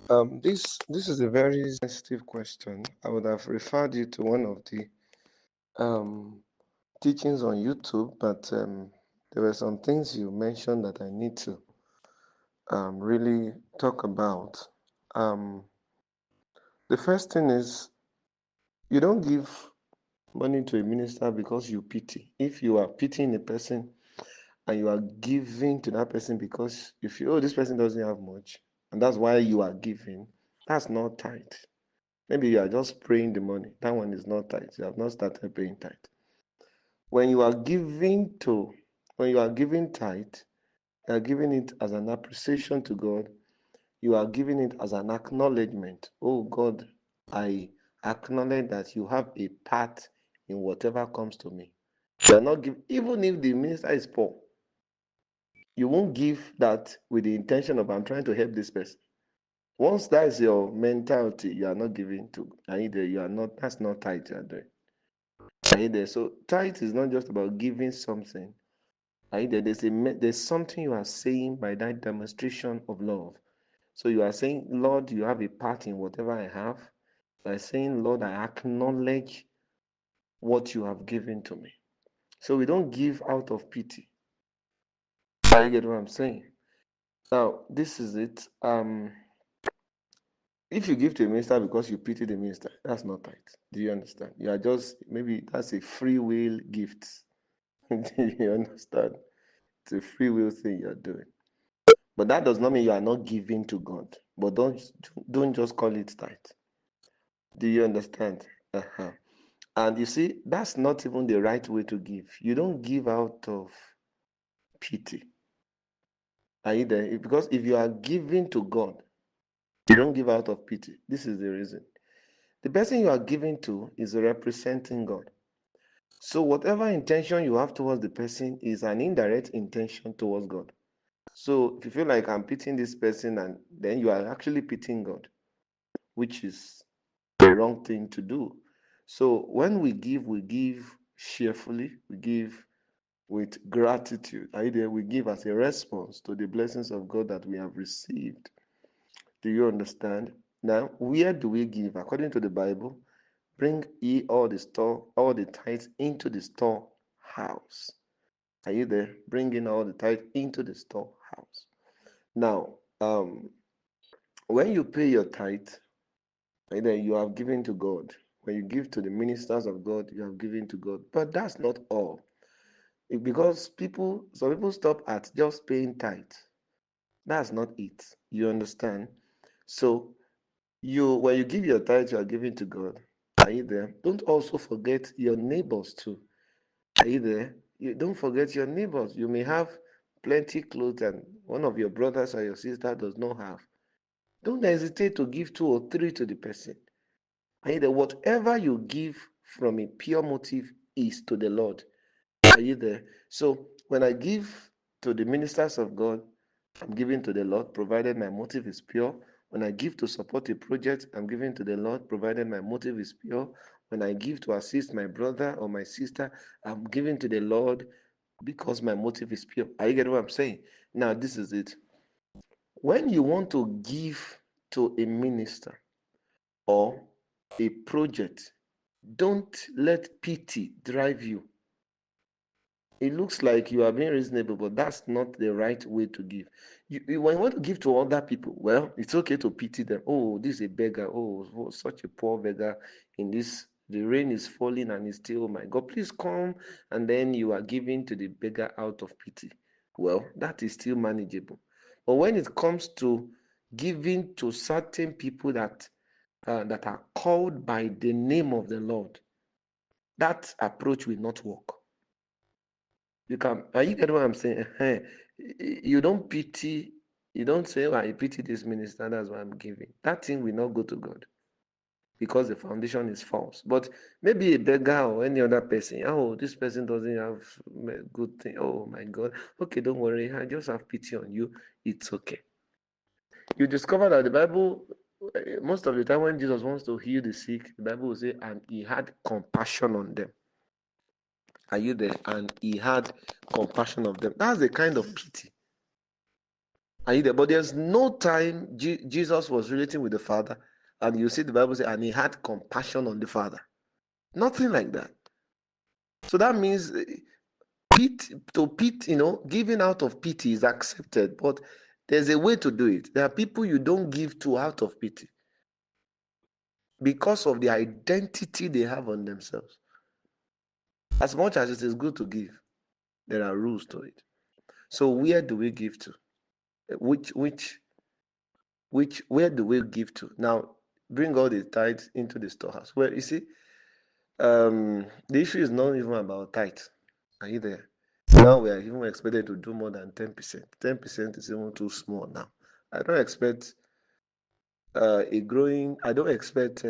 This is a very sensitive question. I would have referred you to one of the um, teachings on YouTube, but there were some things you mentioned that I need to really talk about. Um, the first thing is you don't give money to a minister because you pity. If you are pitying a person and you are giving to that person because you feel, oh, this person doesn't have much, and that's why you are giving, that's not tithe. Maybe you are just praying the money. That one is not tithe. You have not started paying tithe. When you are giving to, when you are giving tithe, you are giving it as an appreciation to God. You are giving it as an acknowledgement. Oh God, I acknowledge that you have a part in whatever comes to me. You are not give, even if the minister is poor, you won't give that with the intention of I'm trying to help this person. Once that is your mentality, you are not giving to either. You are not. That's not tithe you are doing. Either. So tithe is not just about giving something. Either there's something you are saying by that demonstration of love. So you are saying, Lord, you have a part in whatever I have. By saying, Lord, I acknowledge what you have given to me. So we don't give out of pity. I get what I'm saying. Now, this is it. If you give to a minister because you pity the minister, that's not tithe. Do you understand? You are just, maybe that's a free will gift. Do you understand? It's a free will thing you're doing. But that does not mean you are not giving to God. But don't just call it tithe. Do you understand? Uh-huh. And you see, that's not even the right way to give. You don't give out of pity. Are you there? Because if you are giving to God, you don't give out of pity. This is the reason. The person you are giving to is representing God. So whatever intention you have towards the person is an indirect intention towards God. So if you feel like I'm pitying this person, and then you are actually pitying God, which is the wrong thing to do. So when we give cheerfully, we give with gratitude. Either we give as a response to the blessings of God that we have received. Do you understand? Now, where do we give? According to the Bible, bring ye all the tithes into the storehouse. Are you there? Bringing all the tithe into the storehouse. Now, when you pay your tithe, either you have given to God. When you give to the ministers of God, you have given to God. But that's not all. Because some people stop at just paying tithe. That's not it. You understand? So when you give your tithe, you are giving to God. Are you there? Don't also forget your neighbors too. Are you there? You don't forget your neighbors. You may have plenty clothes and one of your brothers or your sister does not have. Don't hesitate to give two or three to the person. Are you there? Whatever you give from a pure motive is to the Lord. Are you there? So when I give to the ministers of God, I'm giving to the Lord, provided my motive is pure. When I give to support a project, I'm giving to the Lord, provided my motive is pure. When I give to assist my brother or my sister, I'm giving to the Lord because my motive is pure. Are you getting what I'm saying? Now, this is it. When you want to give to a minister or a project, don't let pity drive you. It looks like you are being reasonable, but that's not the right way to give. When you want to give to other people, well, it's okay to pity them. Oh, this is a beggar. Oh, such a poor beggar in this. The rain is falling and it's still, oh my God, please come. And then you are giving to the beggar out of pity. Well, that is still manageable. But when it comes to giving to certain people that are called by the name of the Lord, that approach will not work. Are you getting what I'm saying? You don't pity, you don't say, oh, I pity this minister, that's why I'm giving. That thing will not go to God because the foundation is false. But maybe a beggar or any other person, oh, this person doesn't have a good thing. Oh my God. Okay, don't worry. I just have pity on you. It's okay. You discover that the Bible, most of the time when Jesus wants to heal the sick, the Bible will say, and he had compassion on them. Are you there? And he had compassion of them. That's a kind of pity. Are you there? But there's no time Jesus was relating with the Father, and you see the Bible say, and he had compassion on the Father. Nothing like that. So that means giving out of pity is accepted, but there's a way to do it. There are people you don't give to out of pity because of the identity they have on themselves. As much as it is good to give, there are rules to it. So where do we give to? Where do we give to? Now, bring all the tithes into the storehouse. Well, you see, the issue is not even about tithe. Are you there? Now we are even expected to do more than 10%. 10% is even too small now. I don't expect I don't expect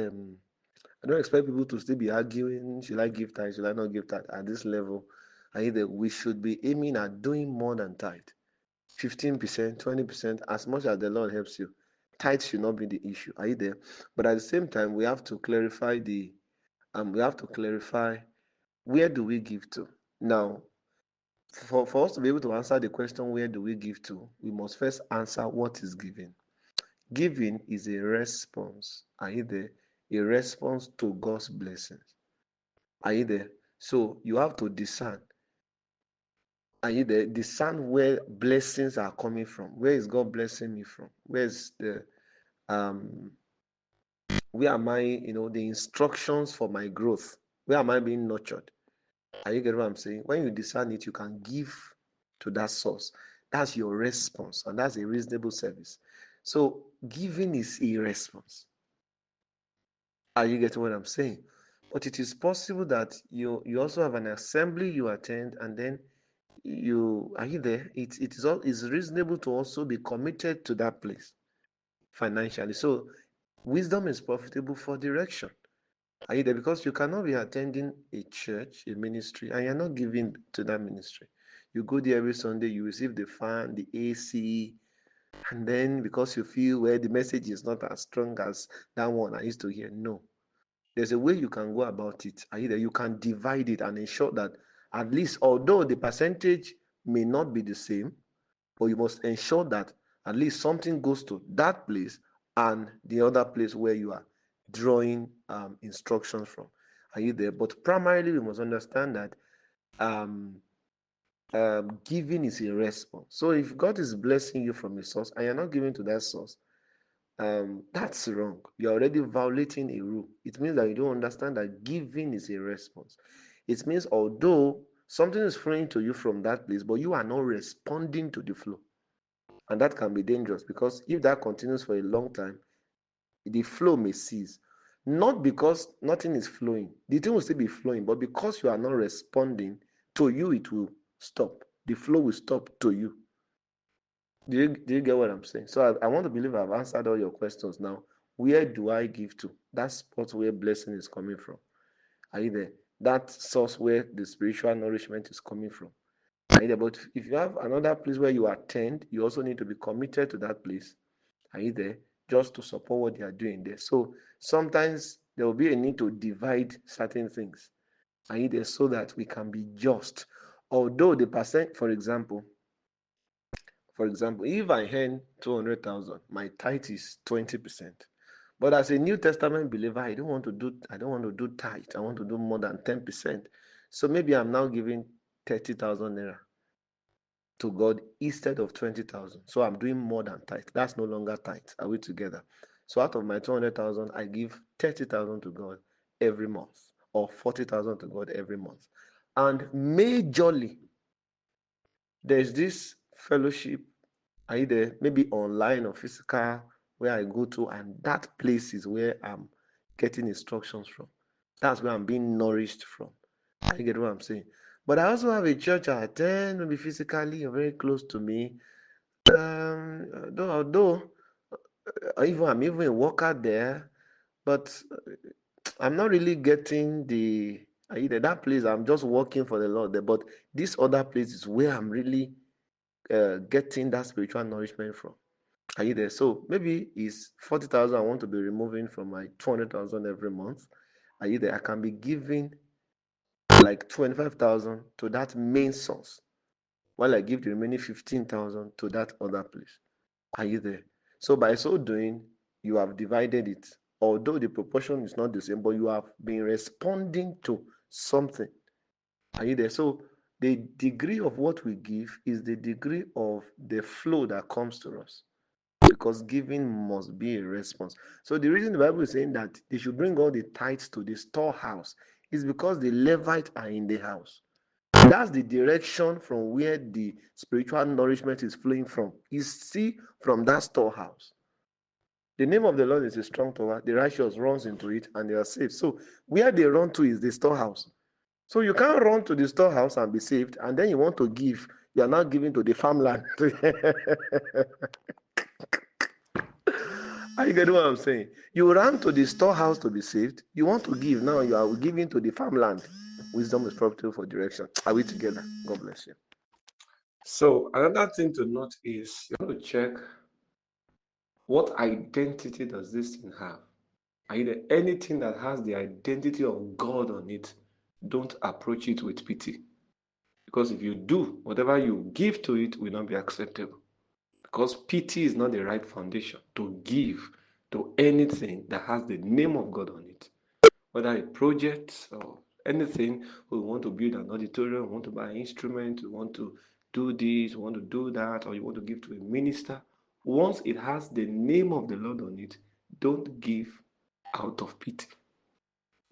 people to still be arguing, should I give tithe, should I not give tithe at this level. Either we should be aiming at doing more than tithe. 15%, 20%, as much as the Lord helps you. Tithe should not be the issue. Are you there? But at the same time, we have to clarify where do we give to. Now, for us to be able to answer the question, where do we give to, we must first answer what is giving. Giving is a response. Are you there? A response to God's blessings. Are you there? So you have to discern. Are you there? Discern where blessings are coming from. Where is God blessing me from? Where am I, the instructions for my growth? Where am I being nurtured? Are you getting what I'm saying? When you discern it, you can give to that source. That's your response, and that's a reasonable service. So giving is a response. Are you getting what I'm saying? But it is possible that you also have an assembly you attend, and then are you there? It's reasonable to also be committed to that place financially. So wisdom is profitable for direction. Are you there? Because you cannot be attending a church, a ministry, and you're not giving to that ministry. You go there every Sunday, you receive the fan, the AC, and then because you feel where the message is not as strong as that one I used to hear. No. There's a way you can go about it. Either you can divide it and ensure that at least, although the percentage may not be the same, but you must ensure that at least something goes to that place and the other place where you are drawing instructions from. Are you there? But primarily, we must understand that um, giving is a response. So if God is blessing you from a source and you're not giving to that source, that's wrong. You're already violating a rule. It means that you don't understand that giving is a response. It means although something is flowing to you from that place, but you are not responding to the flow. And that can be dangerous because if that continues for a long time, the flow may cease. Not because nothing is flowing, the thing will still be flowing, but because you are not responding to you, it will stop. The flow will stop to you. Do you get what I'm saying? So I want to believe I've answered all your questions now. Where do I give to? That spot where blessing is coming from. Are you there? That source where the spiritual nourishment is coming from. Are you there? But if you have another place where you attend, you also need to be committed to that place. Are you there? Just to support what they are doing there. So sometimes there will be a need to divide certain things. Are you there? So that we can be just. Although the percent, for example, if I earn 200,000, my tithe is 20%. But as a New Testament believer, I don't want to do tithe. I want to do more than 10%. So maybe I'm now giving 30,000 naira to God instead of 20,000. So I'm doing more than tithe. That's no longer tithe. Are we together? So out of my 200,000, I give 30,000 to God every month, or 40,000 to God every month. And majorly, there's this fellowship, either maybe online or physical, where I go to, and that place is where I'm getting instructions from. That's where I'm being nourished from. You get what I'm saying? But I also have a church I attend, maybe physically or very close to me. Although I'm even a worker there, but I'm not really getting either that place. I'm just working for the Lord there, but this other place is where I'm really getting that spiritual nourishment from. Are you there? So maybe it's 40,000 I want to be removing from my 200,000 every month. Are you there? I can be giving like 25,000 to that main source, while I give the remaining 15,000 to that other place. Are you there? So by so doing, you have divided it. Although the proportion is not the same, but you have been responding to something. Are you there? So the degree of what we give is the degree of the flow that comes to us, because giving must be a response. So the reason the Bible is saying that they should bring all the tithes to the storehouse is because the Levites are in the house. That's the direction from where the spiritual nourishment is flowing from. Is see from that storehouse. The name of the Lord is a strong tower. The righteous runs into it and they are saved. So where they run to is the storehouse. So you can't run to the storehouse and be saved, and then you want to give. You are not giving to the farmland. Are you getting what I'm saying? You ran to the storehouse to be saved. You want to give. Now you are giving to the farmland. Wisdom is profitable for direction. Are we together? God bless you. So another thing to note is you want to check what identity does this thing have. Either anything that has the identity of God on it, don't approach it with pity. Because if you do, whatever you give to it will not be acceptable. Because pity is not the right foundation to give to anything that has the name of God on it. Whether a project or anything, we want to build an auditorium, we want to buy an instrument, we want to do this, we want to do that, or you want to give to a minister. Once it has the name of the Lord on it, don't give out of pity.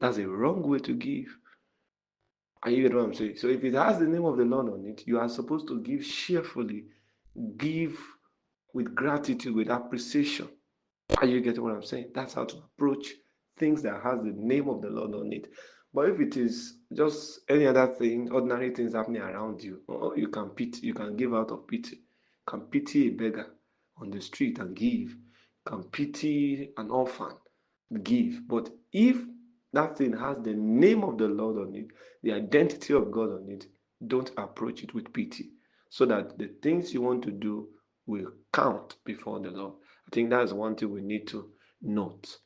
That's a wrong way to give. Are you get what I'm saying? So if it has the name of the Lord on it, you are supposed to give cheerfully, give with gratitude, with appreciation. Are you getting what I'm saying? That's how to approach things that has the name of the Lord on it. But if it is just any other thing, ordinary things happening around you, or you can pity, you can give out of pity. You can pity a beggar on the street and give. You can pity an orphan, give. But if that thing has the name of the Lord on it, the identity of God on it, don't approach it with pity, so that the things you want to do will count before the Lord. I think that's one thing we need to note.